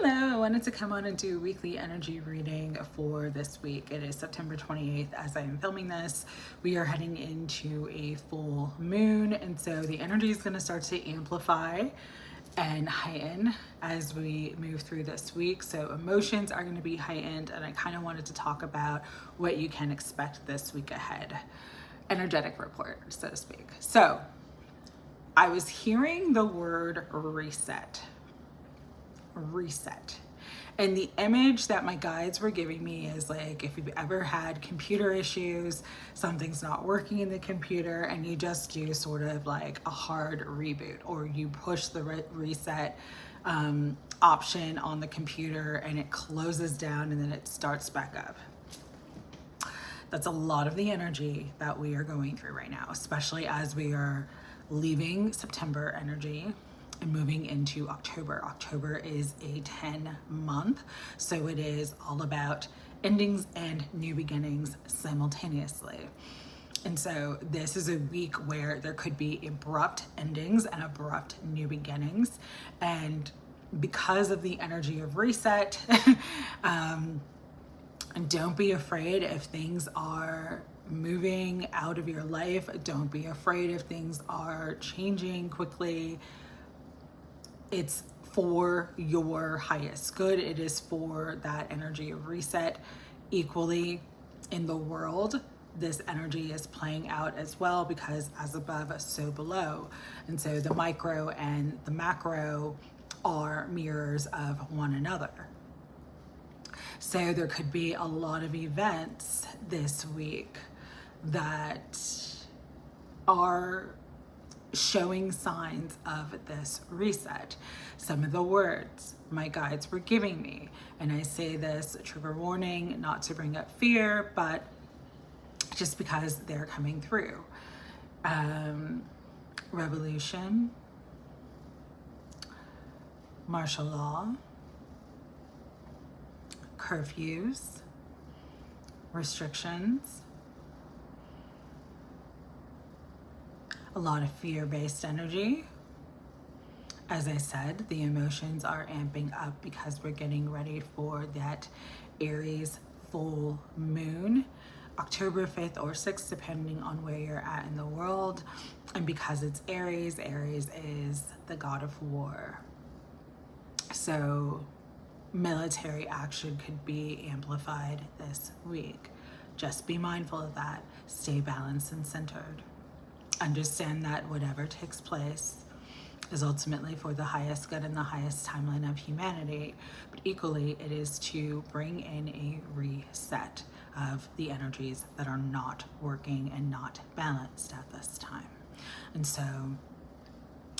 Hello, I wanted to come on and do a weekly energy reading for this week. It is September 28th as I am filming this. We are heading into a full moon, and so the energy is going to start to amplify and heighten as we move through this week. So emotions are going to be heightened, and I kind of wanted to talk about what you can expect this week ahead. Energetic report, so to speak. So I was hearing the word reset. And the image that my guides were giving me is like, if you've ever had computer issues, something's not working in the computer, and you just do sort of like a hard reboot, or you push the reset option on the computer and it closes down and then it starts back up. That's a lot of the energy that we are going through right now, especially as we are leaving September energy and moving into October. October is a 10 month, so it is all about endings and new beginnings simultaneously. And so this is a week where there could be abrupt endings and abrupt new beginnings. And because of the energy of reset, don't be afraid if things are moving out of your life. Don't be afraid if things are changing quickly. It's for your highest good. It is for that energy of reset. Equally in the world, this energy is playing out as well, because as above, so below. And so the micro and the macro are mirrors of one another. So there could be a lot of events this week that are showing signs of this reset. Some of the words my guides were giving me, and I say this trigger warning, not to bring up fear, but just because they're coming through. Revolution, martial law, curfews, restrictions, a lot of fear-based energy. As I said, the emotions are amping up because we're getting ready for that Aries full moon, October 5th or 6th, depending on where you're at in the world. And because it's Aries, Aries is the god of war. So military action could be amplified this week. Just be mindful of that. Stay balanced and centered. Understand that whatever takes place is ultimately for the highest good and the highest timeline of humanity, but equally it is to bring in a reset of the energies that are not working and not balanced at this time. And so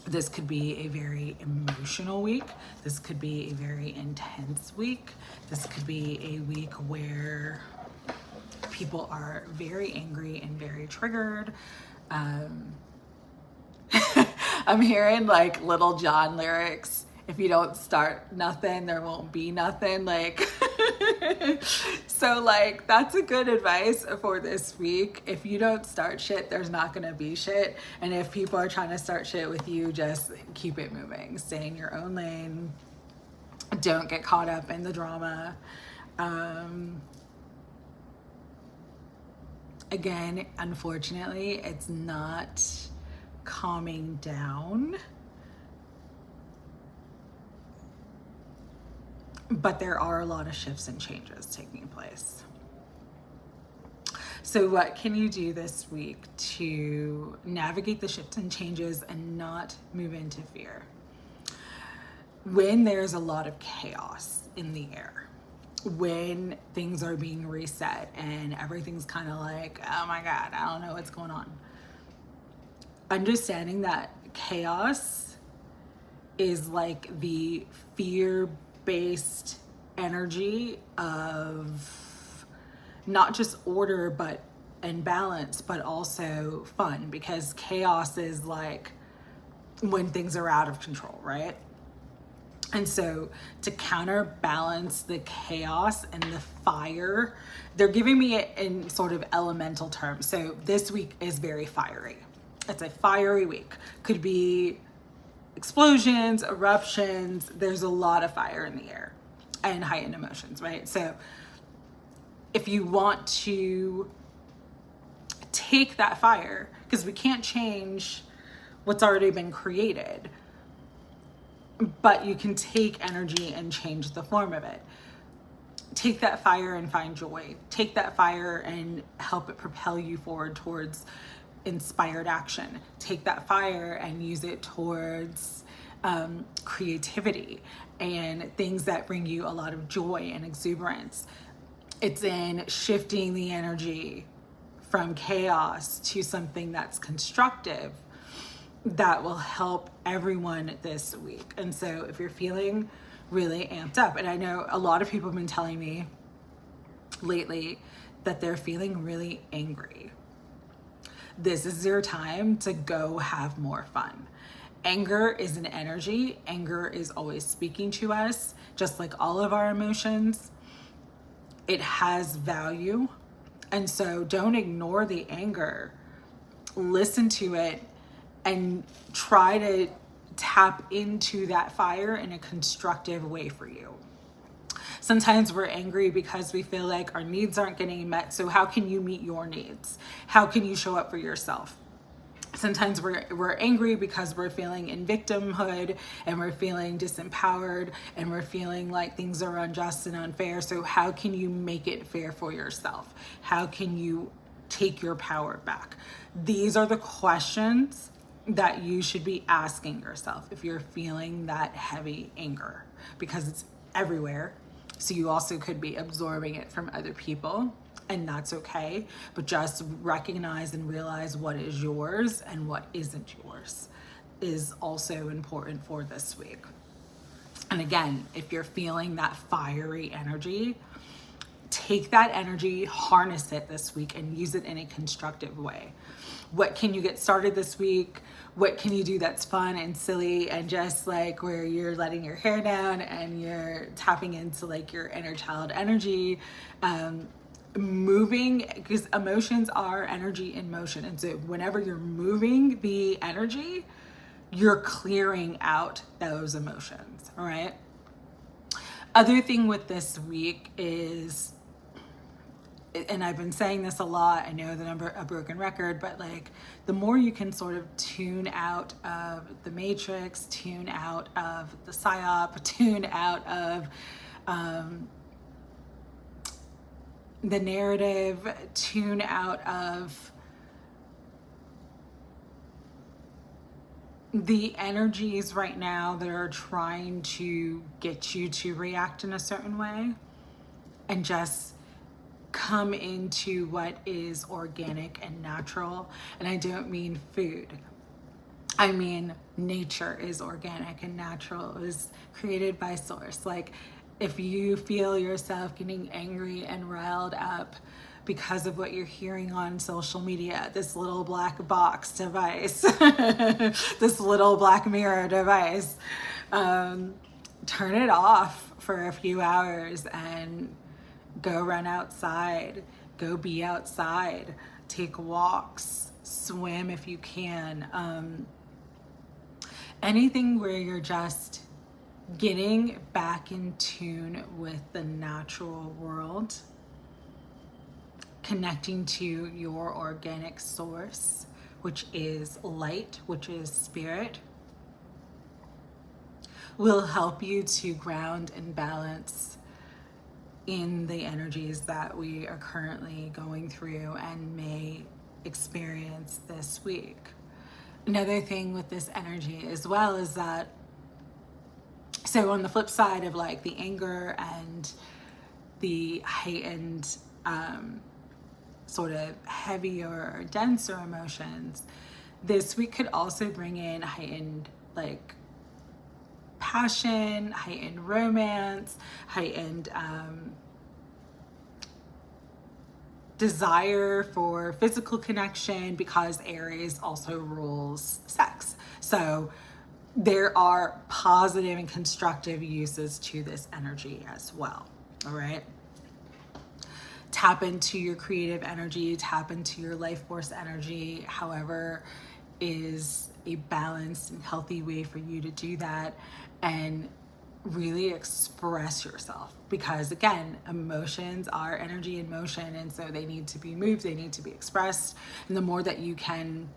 this could be a very emotional week. This could be a very intense week. This could be a week where people are very angry and very triggered. I'm hearing like Little John lyrics. If you don't start nothing, there won't be nothing. Like, so like, that's a good advice for this week. If you don't start shit, there's not gonna be shit. And if people are trying to start shit with you, just keep it moving. Stay in your own lane. Don't get caught up in the drama. Again, unfortunately, it's not calming down, but there are a lot of shifts and changes taking place. So what can you do this week to navigate the shifts and changes and not move into fear? When there's a lot of chaos in the air, when things are being reset and everything's kind of like, oh my God, I don't know what's going on. Understanding that chaos is like the fear-based energy of not just order and balance, but also fun, because chaos is like when things are out of control, right? And so to counterbalance the chaos and the fire, they're giving me it in sort of elemental terms. So this week is very fiery. It's a fiery week. Could be explosions, eruptions. There's a lot of fire in the air and heightened emotions, right? So if you want to take that fire, because we can't change what's already been created, but you can take energy and change the form of it. Take that fire and find joy. Take that fire and help it propel you forward towards inspired action. Take that fire and use it towards creativity and things that bring you a lot of joy and exuberance. It's in shifting the energy from chaos to something that's constructive that will help everyone this week. And so if you're feeling really amped up, and I know a lot of people have been telling me lately that they're feeling really angry, this is your time to go have more fun. Anger is an energy. Anger is always speaking to us, just like all of our emotions. It has value. And so don't ignore the anger. Listen to it and try to tap into that fire in a constructive way for you. Sometimes we're angry because we feel like our needs aren't getting met. So how can you meet your needs? How can you show up for yourself? Sometimes we're angry because we're feeling in victimhood and we're feeling disempowered and we're feeling like things are unjust and unfair. So how can you make it fair for yourself? How can you take your power back? These are the questions that you should be asking yourself if you're feeling that heavy anger, because it's everywhere. So you also could be absorbing it from other people, and that's okay. But just recognize and realize what is yours and what isn't yours is also important for this week. And again, if you're feeling that fiery energy, take that energy, harness it this week, and use it in a constructive way. What can you get started this week? What can you do that's fun and silly and just like where you're letting your hair down and you're tapping into like your inner child energy, moving, because emotions are energy in motion. And so whenever you're moving the energy, you're clearing out those emotions, all right? Other thing with this week is, and I've been saying this a lot, I know that I'm a broken record, but like the more you can sort of tune out of the matrix, tune out of the psyop, tune out of the narrative, tune out of the energies right now that are trying to get you to react in a certain way, and just come into what is organic and natural. And I don't mean food. I mean nature is organic and natural. It was created by source. Like if you feel yourself getting angry and riled up because of what you're hearing on social media, this little black box device, this little black mirror device, turn it off for a few hours and go run outside, go be outside, take walks, swim if you can. Anything where you're just getting back in tune with the natural world, connecting to your organic source, which is light, which is spirit, will help you to ground and balance in the energies that we are currently going through and may experience this week. Another thing with this energy as well is that, so on the flip side of like the anger and the heightened sort of heavier or denser emotions, this week could also bring in heightened like passion, heightened romance, heightened desire for physical connection, because Aries also rules sex. So there are positive and constructive uses to this energy as well, all right? Tap into your creative energy, tap into your life force energy, however is a balanced and healthy way for you to do that and really express yourself. Because again, emotions are energy in motion, and so they need to be moved, they need to be expressed. And the more that you can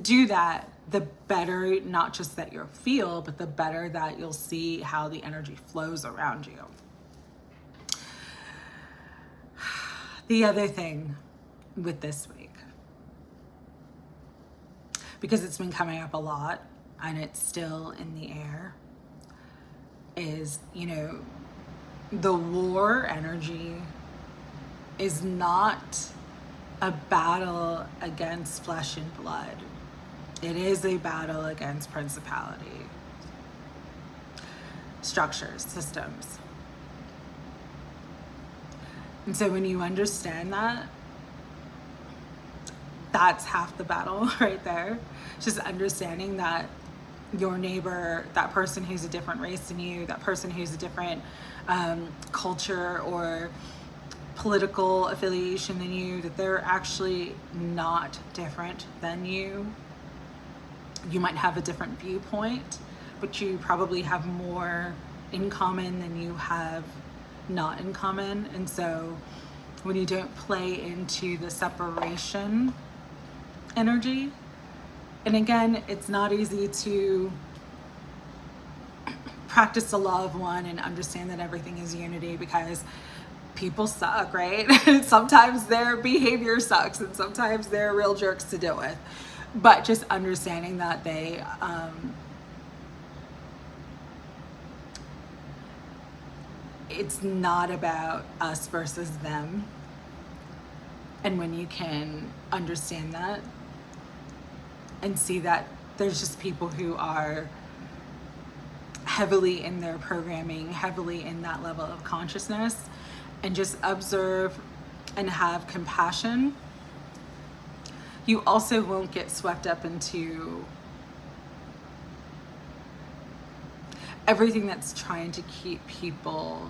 do that, the better, not just that you'll feel, but the better that you'll see how the energy flows around you. The other thing with this week, because it's been coming up a lot and it's still in the air, is, you know, the war energy is not a battle against flesh and blood. It is a battle against principality, structures, systems. And so when you understand that, that's half the battle right there. Just understanding that your neighbor, that person who's a different race than you, that person who's a different culture or political affiliation than you, that they're actually not different than you. You might have a different viewpoint, but you probably have more in common than you have not in common. And so when you don't play into the separation energy, and again, it's not easy to practice the law of one and understand that everything is unity, because people suck, right? Sometimes their behavior sucks and sometimes they're real jerks to deal with. But just understanding that they it's not about us versus them. And when you can understand that and see that there's just people who are heavily in their programming, heavily in that level of consciousness, and just observe and have compassion, you also won't get swept up into everything that's trying to keep people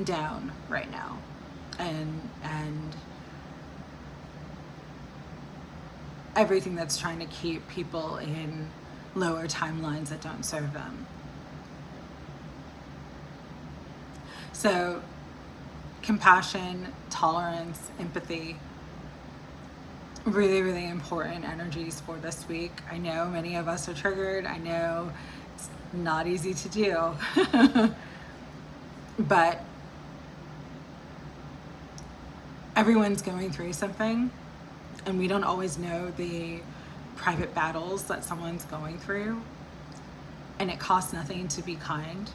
down right now, and everything that's trying to keep people in lower timelines that don't serve them. So compassion, tolerance, empathy, really, really important energies for this week. I know many of us are triggered. I know it's not easy to do, but everyone's going through something, and we don't always know the private battles that someone's going through. And it costs nothing to be kind,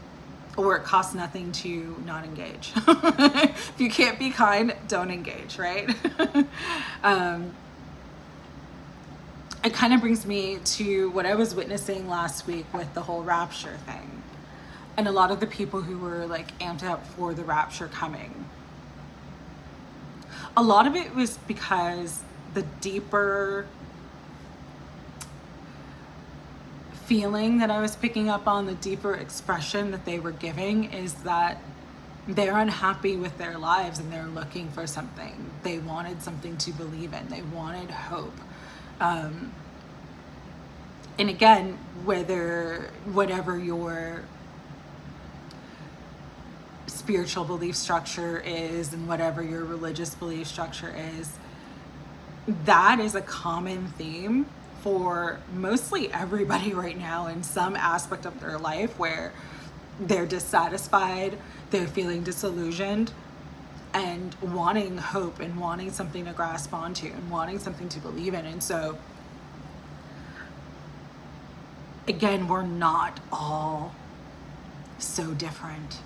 or it costs nothing to not engage. If you can't be kind, don't engage, right? It kind of brings me to what I was witnessing last week with the whole rapture thing. And a lot of the people who were like amped up for the rapture coming, a lot of it was because the deeper feeling that I was picking up on, the deeper expression that they were giving, is that they're unhappy with their lives and they're looking for something. They wanted something to believe in. They wanted hope. And again, whatever your spiritual belief structure is and whatever your religious belief structure is, that is a common theme for mostly everybody right now in some aspect of their life, where they're dissatisfied, they're feeling disillusioned, and wanting hope and wanting something to grasp onto and wanting something to believe in. And so again, we're not all so different.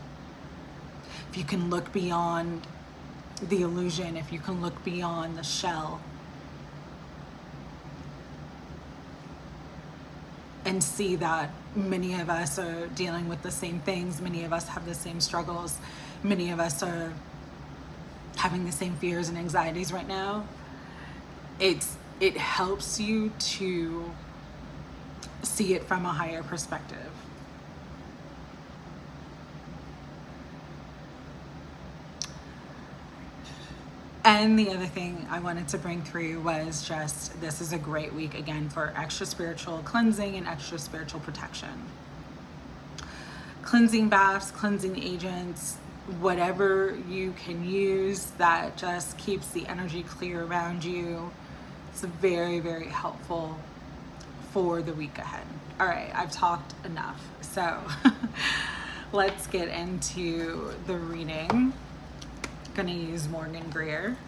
If you can look beyond the illusion, if you can look beyond the shell and see that many of us are dealing with the same things, many of us have the same struggles, many of us are having the same fears and anxieties right now, it helps you to see it from a higher perspective. And the other thing I wanted to bring through was just, this is a great week again for extra spiritual cleansing and extra spiritual protection. Cleansing baths, cleansing agents, whatever you can use that just keeps the energy clear around you. It's very, very helpful for the week ahead. All right, I've talked enough. So let's get into the reading. Gonna use Morgan Greer.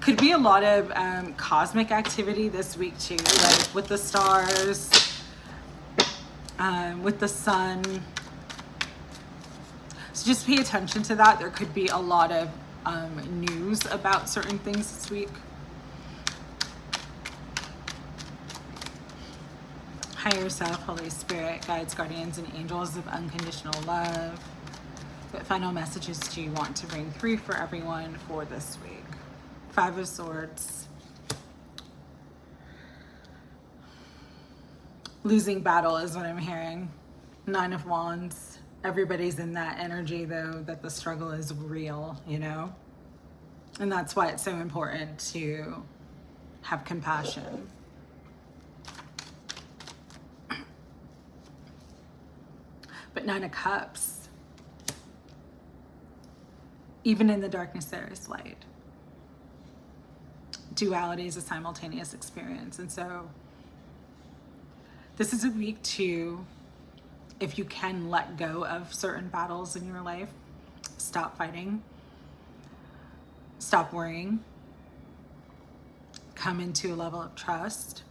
Could be a lot of cosmic activity this week too, like with the stars, with the sun. So just pay attention to that. There could be a lot of news about certain things this week. Higher self, Holy Spirit, guides, guardians, and angels of unconditional love. What final messages do you want to bring through for everyone for this week? 5 of Swords. Losing battle is what I'm hearing. 9 of Wands. Everybody's in that energy though, that the struggle is real, you know? And that's why it's so important to have compassion. But 9 of Cups. Even in the darkness, there is light. Duality is a simultaneous experience. And so this is a week to, if you can let go of certain battles in your life, stop fighting, stop worrying, come into a level of trust.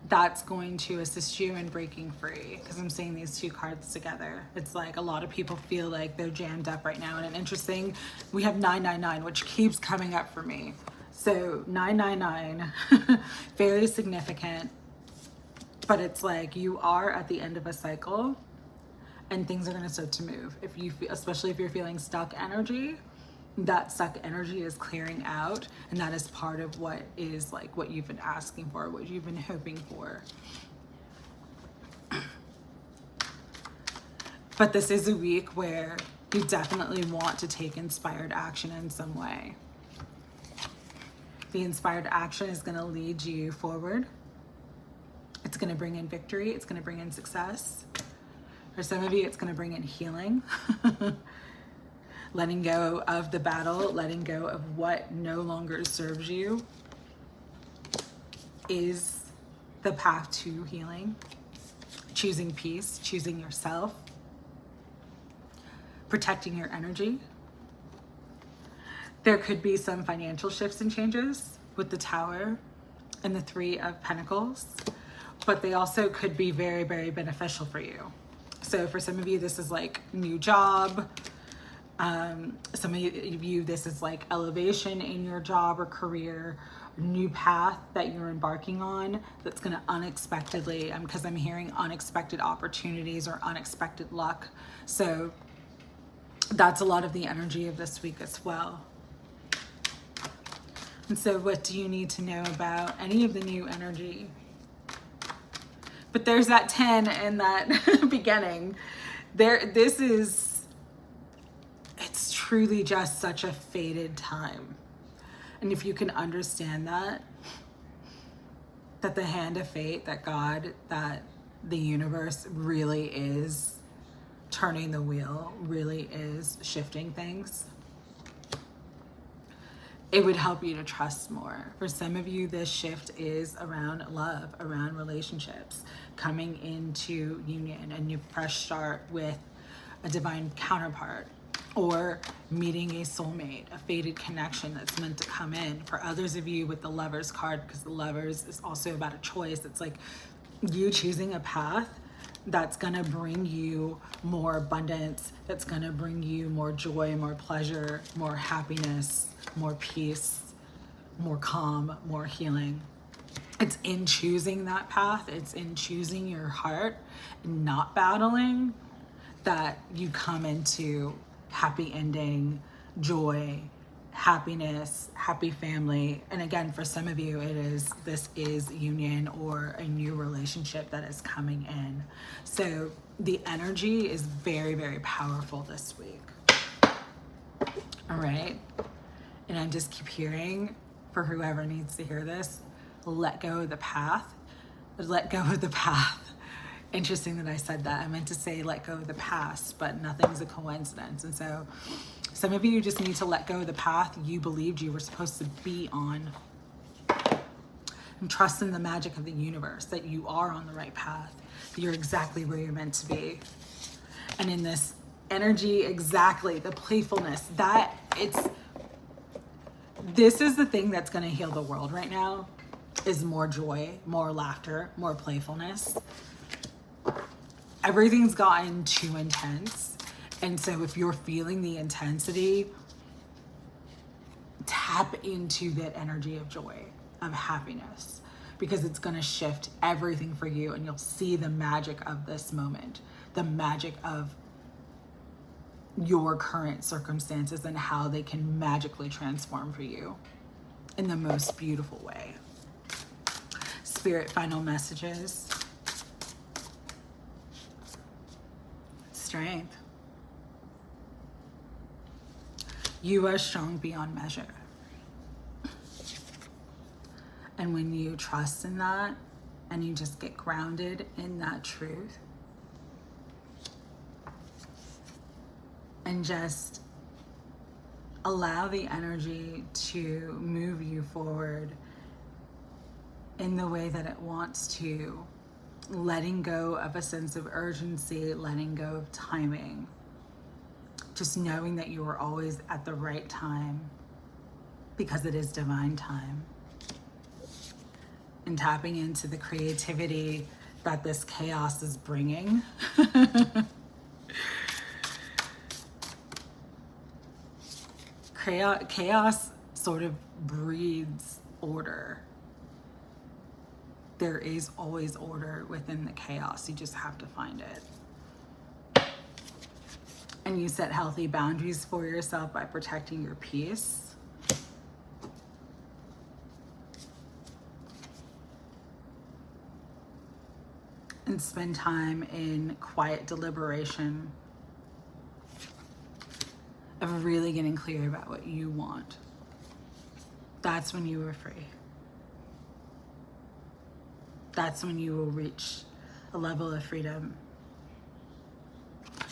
That's going to assist you in breaking free, because I'm seeing these 2 cards together. It's like a lot of people feel like they're jammed up right now. And an interesting, we have 999, which keeps coming up for me. So 999, very significant, but it's like you are at the end of a cycle and things are going to start to move. If you feel, especially if you're feeling stuck energy, that stuck energy is clearing out, and that is part of what is like what you've been asking for, what you've been hoping for. But this is a week where you definitely want to take inspired action in some way. The inspired action is going to lead you forward. It's going to bring in victory. It's going to bring in success. For some of you, it's going to bring in healing. Letting go of the battle, letting go of what no longer serves you is the path to healing. Choosing peace, choosing yourself, protecting your energy. There could be some financial shifts and changes with the Tower and the 3 of Pentacles, but they also could be very, very beneficial for you. So for some of you, this is like new job. Some of you, this is like elevation in your job or career, new path that you're embarking on that's going to unexpectedly, because I'm hearing unexpected opportunities or unexpected luck. So that's a lot of the energy of this week as well. And so what do you need to know about any of the new energy? But there's that 10 in that beginning. It's truly just such a fated time. And if you can understand that the hand of fate, that God, that the universe really is turning the wheel, really is shifting things, it would help you to trust more. For some of you, this shift is around love, around relationships, coming into union, a new fresh start with a divine counterpart, or meeting a soulmate, a fated connection that's meant to come in. For others of you with the Lovers card, because the Lovers is also about a choice. It's like you choosing a path that's gonna bring you more abundance, that's gonna bring you more joy, more pleasure, more happiness, more peace, more calm, more healing. It's in choosing that path, it's in choosing your heart and not battling, that you come into happy ending, joy, happiness, happy family. And again, for some of you, this is union or a new relationship that is coming in. So the energy is very, very powerful this week. All right. And I just keep hearing, for whoever needs to hear this, let go of the path. Let go of the path. Interesting that I said that. I meant to say let go of the past, but nothing's a coincidence. And so some of you just need to let go of the path you believed you were supposed to be on. And trust in the magic of the universe that you are on the right path. That you're exactly where you're meant to be. And in this energy, exactly, the playfulness, this is the thing that's going to heal the world right now, is more joy, more laughter, more playfulness. Everything's gotten too intense. And so if you're feeling the intensity, tap into that energy of joy, of happiness, because it's going to shift everything for you, and you'll see the magic of this moment, the magic of your current circumstances and how they can magically transform for you in the most beautiful way. Spirit, final messages. Strength. You are strong beyond measure. And when you trust in that and you just get grounded in that truth and just allow the energy to move you forward in the way that it wants to, letting go of a sense of urgency, letting go of timing, just knowing that you are always at the right time because it is divine time, and tapping into the creativity that this chaos is bringing. Chaos sort of breeds order. There is always order within the chaos. You just have to find it. And you set healthy boundaries for yourself by protecting your peace. And spend time in quiet deliberation of really getting clear about what you want. That's when you are free. That's when you will reach a level of freedom.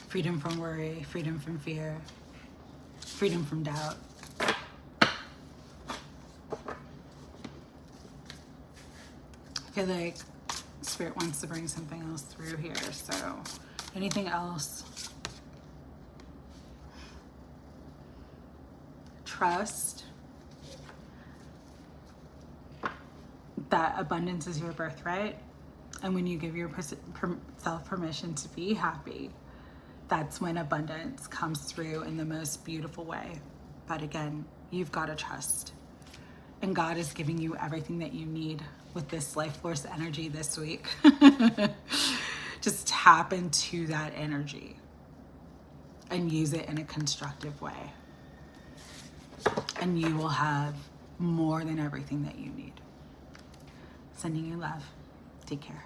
Freedom from worry, freedom from fear, freedom from doubt. I feel like Spirit wants to bring something else through here. So anything else? Trust that abundance is your birthright. And when you give yourself permission to be happy, that's when abundance comes through in the most beautiful way. But again, you've got to trust. And God is giving you everything that you need with this life force energy this week. Just tap into that energy and use it in a constructive way. And you will have more than everything that you need. Sending you love. Take care.